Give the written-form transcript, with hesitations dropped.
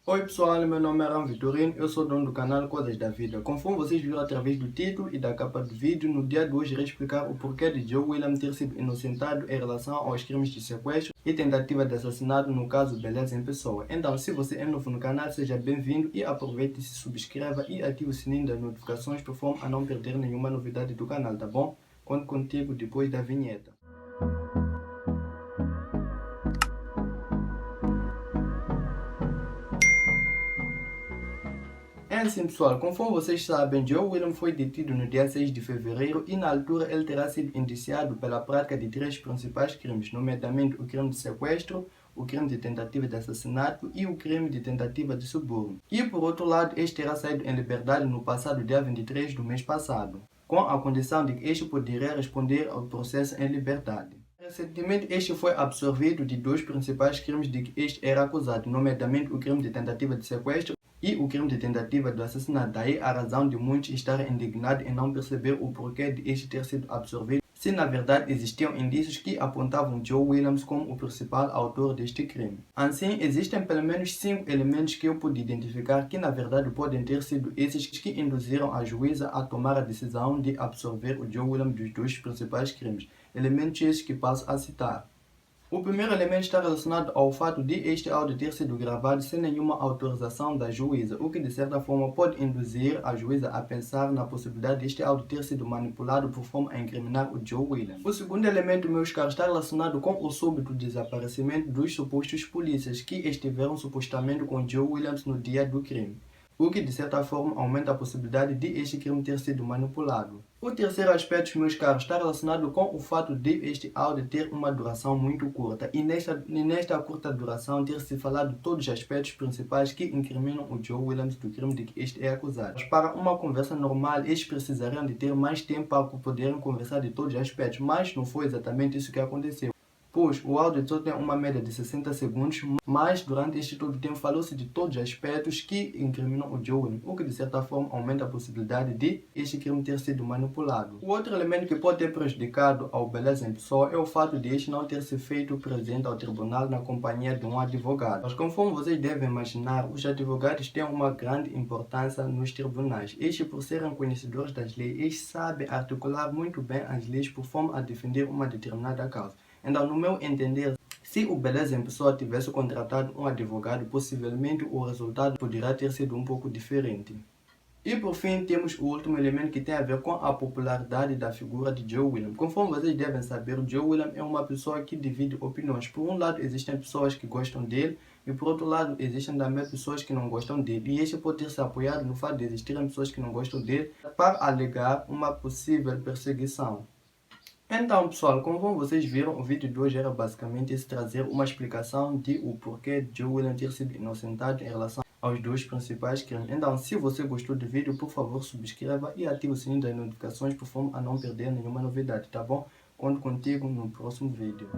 Oi pessoal, meu nome é Aram Vitorino, eu sou dono do canal Coisas da Vida. Conforme vocês viram através do título e da capa do vídeo, no dia de hoje irei explicar o porquê de Joe William ter sido inocentado em relação aos crimes de sequestro e tentativa de assassinato no caso Beleza em Pessoa. Então, se você é novo no canal, seja bem-vindo e aproveite, se subscreva e ative o sininho das notificações por forma a não perder nenhuma novidade do canal, tá bom? Conto contigo depois da vinheta. É assim pessoal, conforme vocês sabem, Joe William foi detido no dia 6 de fevereiro e na altura ele terá sido indiciado pela prática de 3 principais crimes, nomeadamente o crime de sequestro, o crime de tentativa de assassinato e o crime de tentativa de suborno. E por outro lado, este terá saído em liberdade no passado dia 23 do mês passado, com a condição de que este poderia responder ao processo em liberdade. Recentemente, este foi absolvido de 2 principais crimes de que este era acusado, nomeadamente o crime de tentativa de sequestro e o crime de tentativa de assassinato. Daí a razão de muitos estarem indignados em não perceber o porquê de este ter sido absolvido, se na verdade existiam indícios que apontavam Joe Williams como o principal autor deste crime. Assim, existem pelo menos 5 elementos que eu pude identificar que na verdade podem ter sido esses que induziram a juíza a tomar a decisão de absolver o Joe Williams dos 2 principais crimes. Elementos esses que passo a citar. O primeiro elemento está relacionado ao fato de este áudio ter sido gravado sem nenhuma autorização da juíza, o que de certa forma pode induzir a juíza a pensar na possibilidade de este áudio ter sido manipulado por forma a incriminar o Joe Williams. O segundo elemento, meus caros, está relacionado com o súbito desaparecimento dos supostos polícias que estiveram supostamente com Joe Williams no dia do crime, o que de certa forma aumenta a possibilidade de este crime ter sido manipulado. O terceiro aspecto, meus caros, está relacionado com o fato de este áudio ter uma duração muito curta e nesta curta duração ter-se falado todos os aspectos principais que incriminam o Joe Williams do crime de que este é acusado. Mas para uma conversa normal, eles precisariam de ter mais tempo para poderem conversar de todos os aspectos, mas não foi exatamente isso que aconteceu. Pois o áudio só tem uma média de 60 segundos, mas durante este todo tempo falou-se de todos os aspectos que incriminam o Joe Williams, o que de certa forma aumenta a possibilidade de este crime ter sido manipulado. O outro elemento que pode ter prejudicado ao Beleza em Pessoa é o fato de este não ter se feito presente ao tribunal na companhia de um advogado. Mas conforme vocês devem imaginar, os advogados têm uma grande importância nos tribunais. Estes, por serem conhecedores das leis, eles sabem articular muito bem as leis por forma a defender uma determinada causa. Então, no meu entender, se o Beleza em Pessoa tivesse contratado um advogado, possivelmente o resultado poderia ter sido um pouco diferente. E por fim, temos o último elemento que tem a ver com a popularidade da figura de Joe Williams. Conforme vocês devem saber, o Joe Williams é uma pessoa que divide opiniões. Por um lado, existem pessoas que gostam dele, e por outro lado, existem também pessoas que não gostam dele. E este pode ter se apoiado no fato de existirem pessoas que não gostam dele para alegar uma possível perseguição. Então pessoal, como vocês viram, o vídeo de hoje era basicamente esse, trazer uma explicação de o porquê de Joe Williams ter sido inocentado em relação aos 2 principais crimes. Então, se você gostou do vídeo, por favor subscreva e ative o sininho das notificações por forma a não perder nenhuma novidade, tá bom? Conto contigo no próximo vídeo.